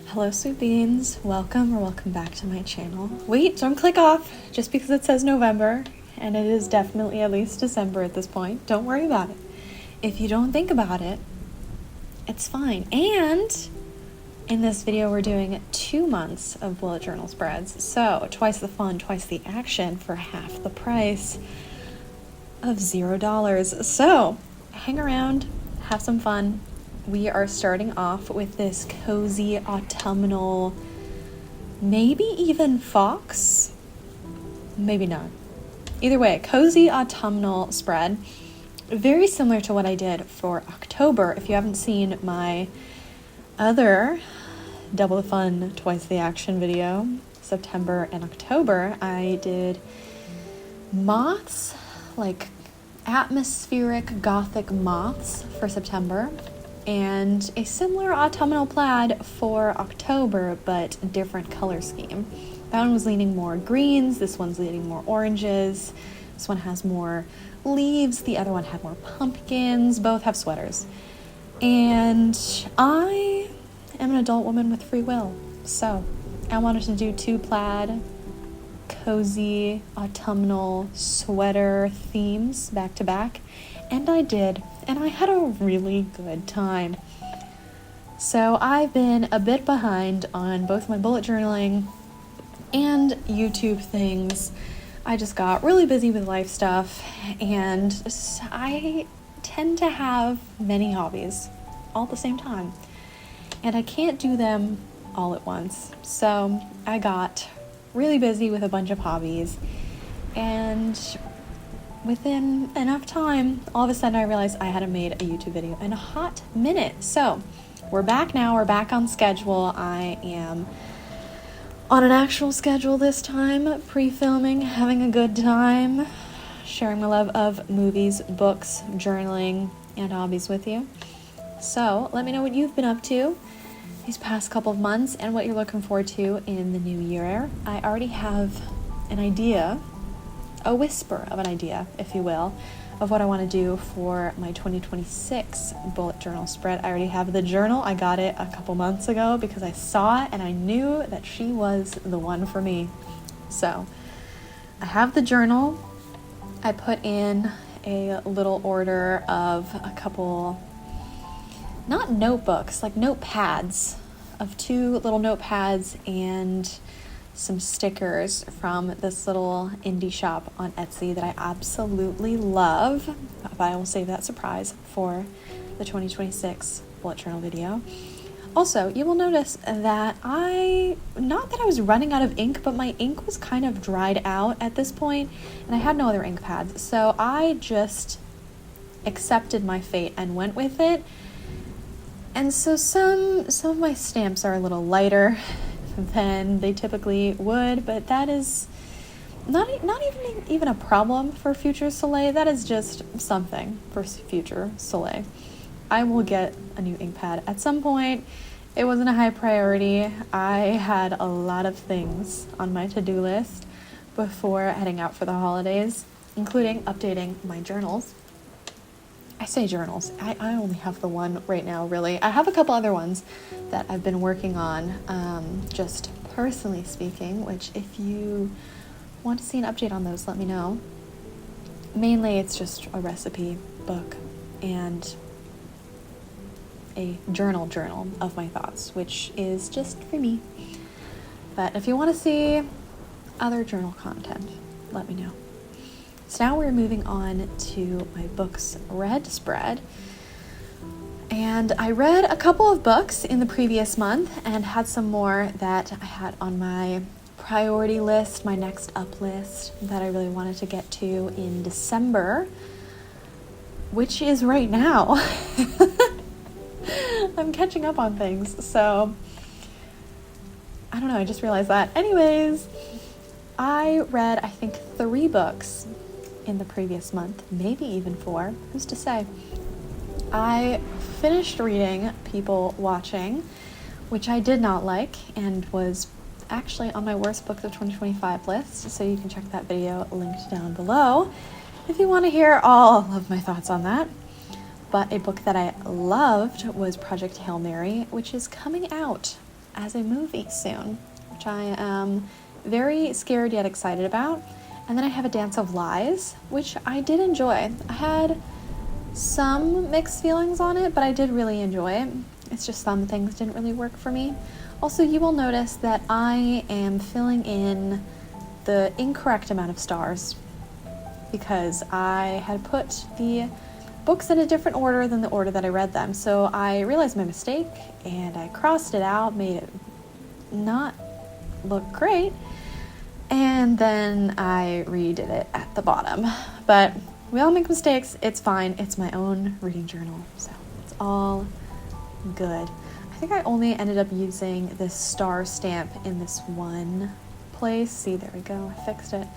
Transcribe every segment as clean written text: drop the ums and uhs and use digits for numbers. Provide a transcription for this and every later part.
Hello sweet beans, welcome back to my channel. Wait, don't click off just because it says November, and it is definitely at least December at this point. Don't worry about it. If you don't think about it, it's fine. And in this video we're doing 2 months of bullet journal spreads. So twice the fun, twice the action for half the price of $0. So hang around, have some fun. We are starting off with this cozy autumnal, maybe even fox, maybe not. Either way, cozy autumnal spread. Very similar to what I did for October. If you haven't seen my other double the fun, twice the action video, September and October, I did moths, like atmospheric gothic moths for September, and a similar autumnal plaid for October, but different color scheme. That one was leaning more greens, this one's leaning more oranges, this one has more leaves, the other one had more pumpkins, both have sweaters. And I am an adult woman with free will, so I wanted to do 2 plaid, cozy, autumnal sweater themes back to back, and I did. And I had a really good time. So I've been a bit behind on both my bullet journaling and YouTube things. I just got really busy with life stuff, and I tend to have many hobbies all at the same time. And I can't do them all at once. So I got really busy with a bunch of hobbies, and within enough time, all of a sudden I realized I hadn't made a YouTube video in a hot minute. So we're back now, we're back on schedule. I am on an actual schedule this time, pre-filming, having a good time, sharing my love of movies, books, journaling, and hobbies with you. So let me know what you've been up to these past couple of months and what you're looking forward to in the new year. I already have an idea, a whisper of an idea, if you will, of what I want to do for my 2026 bullet journal spread. I already have the journal. I got it a couple months ago because I saw it and I knew that she was the one for me. So I have the journal. I put in a little order of a couple, not notebooks, like notepads, of 2 little notepads and some stickers from this little indie shop on Etsy that I absolutely love, but I will save that surprise for the 2026 bullet journal video. Also, you will notice that not that I was running out of ink, but my ink was kind of dried out at this point, and I had no other ink pads, so I just accepted my fate and went with it. And so some of my stamps are a little lighter than they typically would, but that is not even a problem for future Soleil. That is just something for future Soleil. I will get a new ink pad at some point. It wasn't a high priority. I had a lot of things on my to-do list before heading out for the holidays, including updating my journals. I say journals, I only have the one right now, really. I have a couple other ones that I've been working on, just personally speaking, which if you want to see an update on those, let me know. Mainly, it's just a recipe book and a journal of my thoughts, which is just for me. But if you want to see other journal content, let me know. So now we're moving on to my books read spread. And I read a couple of books in the previous month and had some more that I had on my priority list, my next up list, that I really wanted to get to in December, which is right now. I'm catching up on things, so I don't know, I just realized that. Anyways, I read, I think, 3 books in the previous month, maybe even 4, who's to say. I finished reading People Watching, which I did not like and was actually on my worst books of 2025 list, so you can check that video linked down below if you want to hear all of my thoughts on that. But a book that I loved was Project Hail Mary, which is coming out as a movie soon, which I am very scared yet excited about. And then I have A Dance of Lies, which I did enjoy. I had some mixed feelings on it, but I did really enjoy it. It's just some things didn't really work for me. Also, you will notice that I am filling in the incorrect amount of stars because I had put the books in a different order than the order that I read them. So I realized my mistake and I crossed it out, made it not look great, and then I redid it at the bottom. But we all make mistakes, it's fine, it's my own reading journal, so it's all good. I think I only ended up using this star stamp in this one place. See, there we go, I fixed it.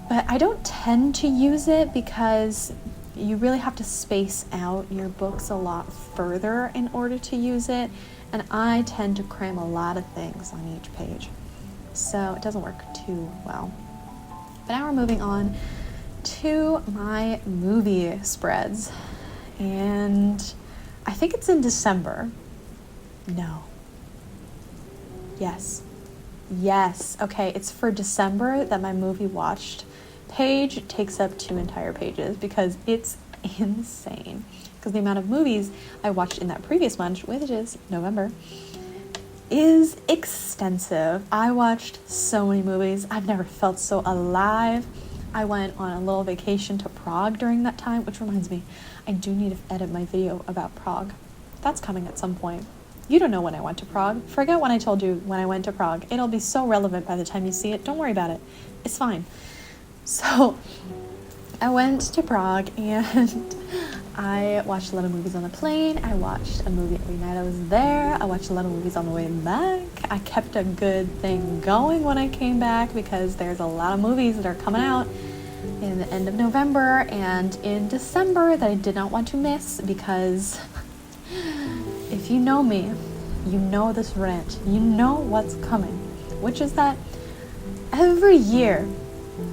But I don't tend to use it because you really have to space out your books a lot further in order to use it, and I tend to cram a lot of things on each page, so it doesn't work too well. But now we're moving on to my movie spreads, and I think it's in December. No. Yes. Okay, it's for December that my movie watched page takes up 2 entire pages because it's insane. Because the amount of movies I watched in that previous month, which is November, is extensive. I watched so many movies. I've never felt so alive. I went on a little vacation to Prague during that time, which reminds me, I do need to edit my video about Prague. That's coming at some point. You don't know when I went to Prague. Forget when I told you when I went to Prague. It'll be so relevant by the time you see it. Don't worry about it. It's fine. So I went to Prague and I watched a lot of movies on the plane. I watched a movie every night I was there. I watched a lot of movies on the way back. I kept a good thing going when I came back because there's a lot of movies that are coming out in the end of November and in December that I did not want to miss because if you know me, you know this rant. You know what's coming, which is that every year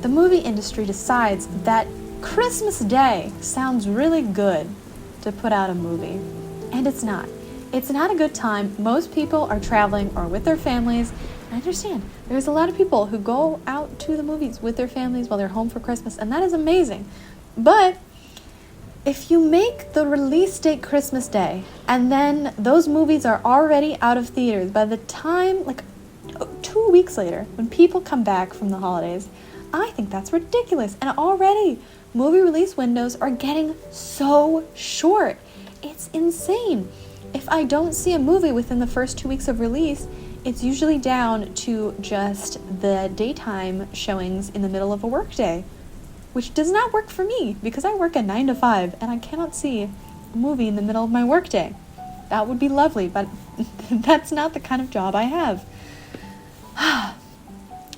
the movie industry decides that Christmas Day sounds really good to put out a movie, and it's not. It's not a good time. Most people are traveling or with their families. I understand. There's a lot of people who go out to the movies with their families while they're home for Christmas, and that is amazing. But if you make the release date Christmas Day, and then those movies are already out of theaters by the time, 2 weeks later, when people come back from the holidays, I think that's ridiculous. And already, movie release windows are getting so short. It's insane. If I don't see a movie within the first 2 weeks of release, it's usually down to just the daytime showings in the middle of a workday, which does not work for me because I work a 9 to 5 and I cannot see a movie in the middle of my workday. That would be lovely, but that's not the kind of job I have.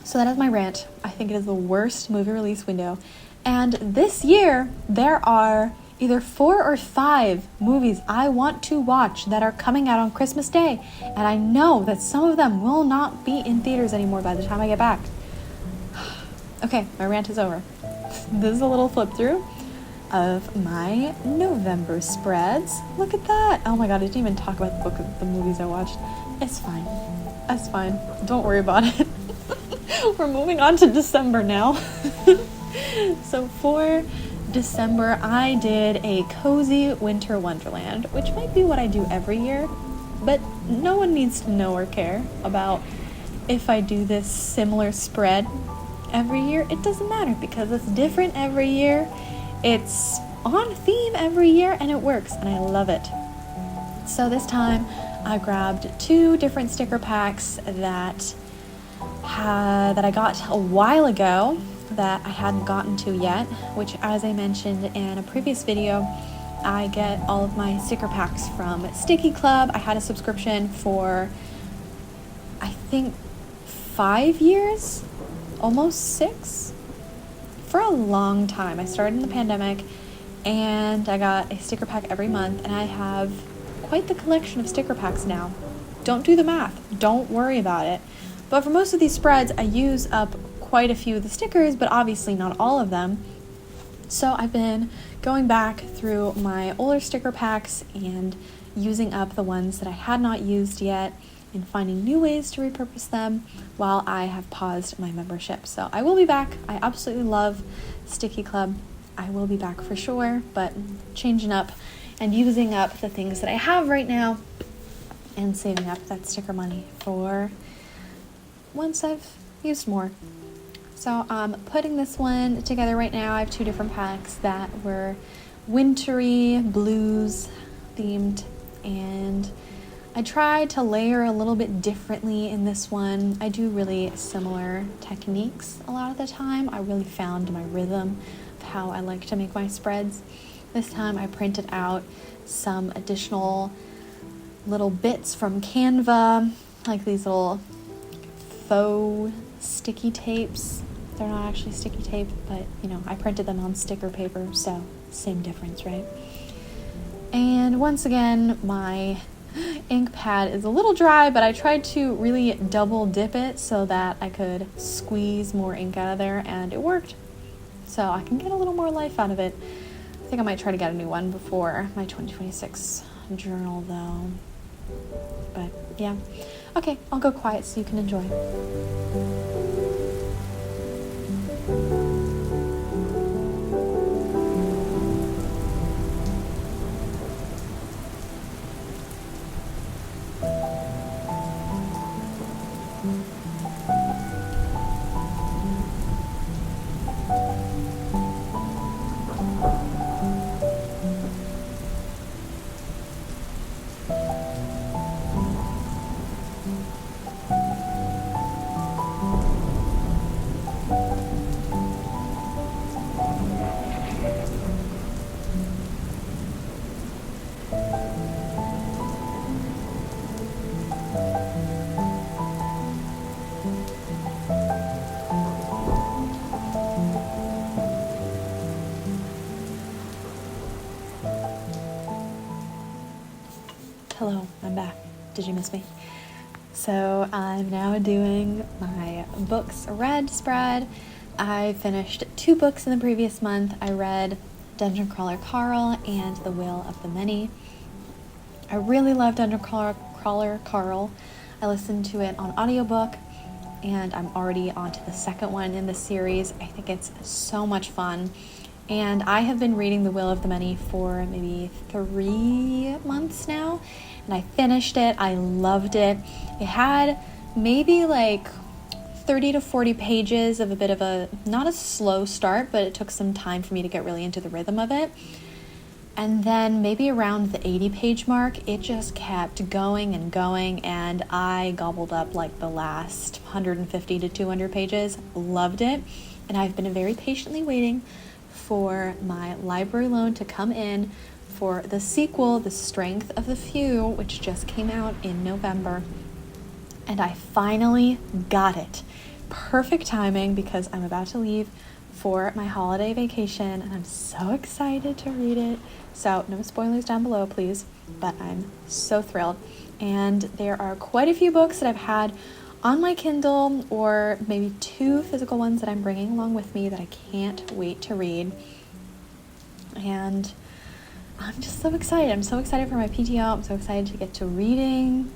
So that is my rant. I think it is the worst movie release window. And this year, there are either 4 or 5 movies I want to watch that are coming out on Christmas Day. And I know that some of them will not be in theaters anymore by the time I get back. Okay, my rant is over. This is a little flip through of my November spreads. Look at that. Oh my god, I didn't even talk about the movies I watched. It's fine. That's fine. Don't worry about it. We're moving on to December now. So for December, I did a cozy winter wonderland, which might be what I do every year, but no one needs to know or care about if I do this similar spread every year. It doesn't matter because it's different every year. It's on theme every year and it works and I love it. So this time I grabbed 2 different sticker packs that I got a while ago that I hadn't gotten to yet, which, as I mentioned in a previous video, I get all of my sticker packs from Sticky Club. I had a subscription for I think 5 years, almost 6, for a long time. I started in the pandemic and I got a sticker pack every month and I have quite the collection of sticker packs now. Don't do the math, don't worry about it. But for most of these spreads, I use up quite a few of the stickers, but obviously not all of them. So I've been going back through my older sticker packs and using up the ones that I had not used yet. in finding new ways to repurpose them while I have paused my membership. So I will be back. I absolutely love Sticky Club. I will be back for sure, but changing up and using up the things that I have right now and saving up that sticker money for once I've used more. So I'm putting this one together right now. I have 2 different packs that were wintry blues themed, and I tried to layer a little bit differently in this one. I do really similar techniques a lot of the time. I really found my rhythm of how I like to make my spreads. This time I printed out some additional little bits from Canva, like these little faux sticky tapes. They're not actually sticky tape, but I printed them on sticker paper, so same difference, right? And once again, my ink pad is a little dry, but I tried to really double dip it so that I could squeeze more ink out of there, and it worked. So I can get a little more life out of it. I think I might try to get a new one before my 2026 journal though. But yeah. Okay, I'll go quiet so you can enjoy. Hello, I'm back. Did you miss me? So I'm now doing my books read spread. I finished 2 books in the previous month. I read Dungeon Crawler Carl and The Will of the Many. I really loved Dungeon Crawler Carl. I listened to it on audiobook, and I'm already on to the second one in the series. I think it's so much fun. And I have been reading The Will of the Many for maybe 3 months now, and I finished it. I loved it. It had maybe like 30 to 40 pages of a bit of a, not a slow start, but it took some time for me to get really into the rhythm of it. And then maybe around the 80-page mark, it just kept going and going, and I gobbled up like the last 150 to 200 pages. Loved it, and I've been very patiently waiting for my library loan to come in for the sequel, The Strength of the Few, which just came out in November. And I finally got it. Perfect timing because I'm about to leave for my holiday vacation, and I'm so excited to read it. So no spoilers down below, please, but I'm so thrilled. And there are quite a few books that I've had on my Kindle, or maybe 2 physical ones that I'm bringing along with me that I can't wait to read. And I'm just so excited. I'm so excited for my PTO. I'm so excited to get to reading.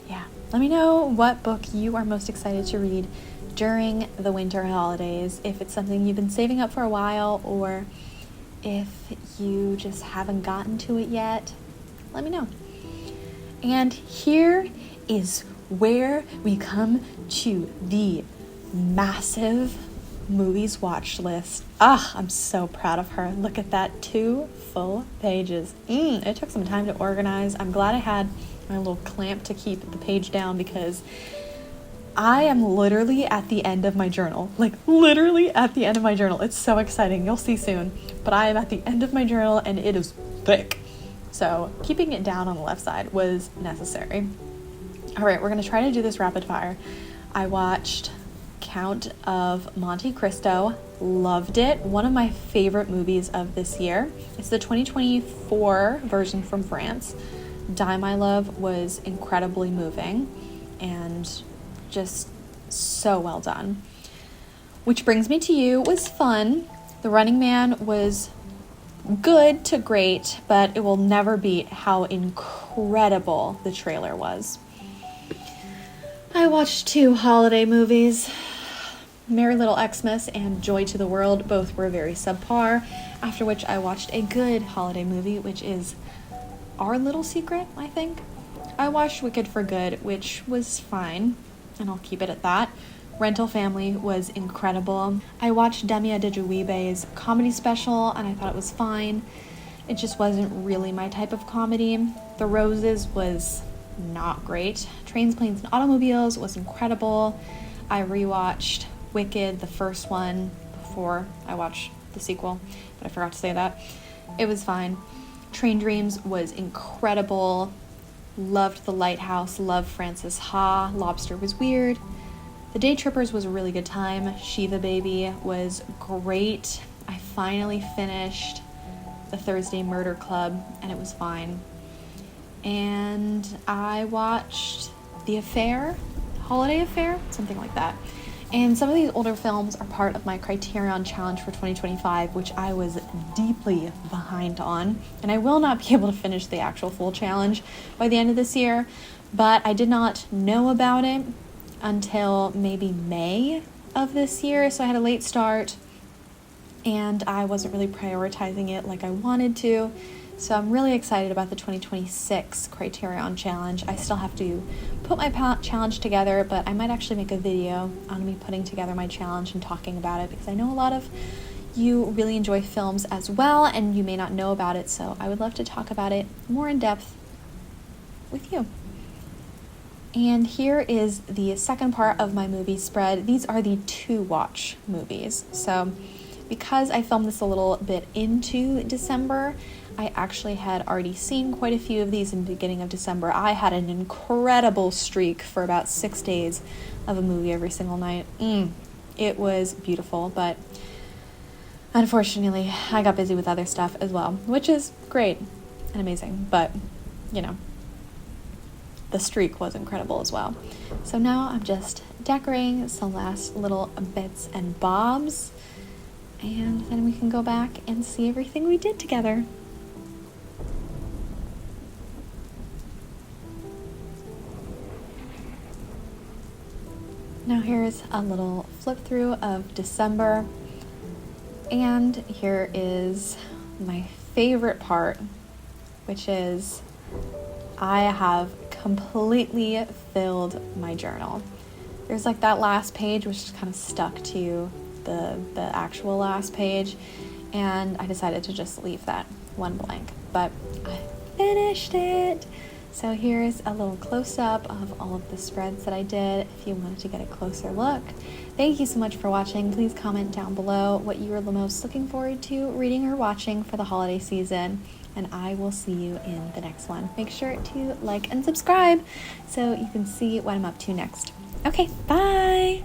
Yeah, let me know what book you are most excited to read during the winter holidays. If it's something you've been saving up for a while, or if you just haven't gotten to it yet, let me know. And here is where we come to the massive movies watch list. I'm so proud of her. Look at that, 2 full pages. It took some time to organize. I'm glad I had my little clamp to keep the page down, because I am literally at the end of my journal. Like, literally at the end of my journal. It's so exciting. You'll see soon. But I am at the end of my journal, and it is thick. So keeping it down on the left side was necessary. All right, we're going to try to do this rapid fire. I watched Count of Monte Cristo. Loved it. One of my favorite movies of this year. It's the 2024 version from France. Die My Love was incredibly moving and just so well done. Which Brings Me to You was fun. The Running Man was good to great, but it will never beat how incredible the trailer was. I watched 2 holiday movies. Merry Little Xmas and Joy to the World. Both were very subpar, after which I watched a good holiday movie, which is Our Little Secret, I think. I watched Wicked for Good, which was fine, and I'll keep it at that. Rental Family was incredible. I watched Demi Adejuyigbe's comedy special, and I thought it was fine. It just wasn't really my type of comedy. The Roses was not great. Trains, Planes, and Automobiles was incredible. I rewatched Wicked, the first one, before I watched the sequel, but I forgot to say that. It was fine. Train Dreams was incredible. Loved The Lighthouse, loved Frances Ha. Lobster was weird. The Day Trippers was a really good time. Shiva Baby was great. I finally finished The Thursday Murder Club, and it was fine. And I watched The Affair, Holiday Affair, something like that. And some of these older films are part of my Criterion Challenge for 2025, which I was deeply behind on. And I will not be able to finish the actual full challenge by the end of this year, but I did not know about it until maybe May of this year, so I had a late start, and I wasn't really prioritizing it like I wanted to. So I'm really excited about the 2026 Criterion Challenge. I still have to put my challenge together, but I might actually make a video on me putting together my challenge and talking about it, because I know a lot of you really enjoy films as well, and you may not know about it, so I would love to talk about it more in depth with you. And here is the second part of my movie spread. These are the to-watch movies. So because I filmed this a little bit into December, I actually had already seen quite a few of these in the beginning of December. I had an incredible streak for about 6 days of a movie every single night. It was beautiful, but unfortunately, I got busy with other stuff as well, which is great and amazing, but, you know, the streak was incredible as well. So now I'm just decorating some last little bits and bobs, and then we can go back and see everything we did together. Now here's a little flip through of December, and here is my favorite part, which is I have completely filled my journal. There's like that last page which is kind of stuck to the actual last page, and I decided to just leave that one blank, but I finished it. So here's a little close-up of all of the spreads that I did if you wanted to get a closer look. Thank you so much for watching. Please comment down below what you are the most looking forward to reading or watching for the holiday season, and I will see you in the next one. Make sure to like and subscribe so you can see what I'm up to next. Okay, bye!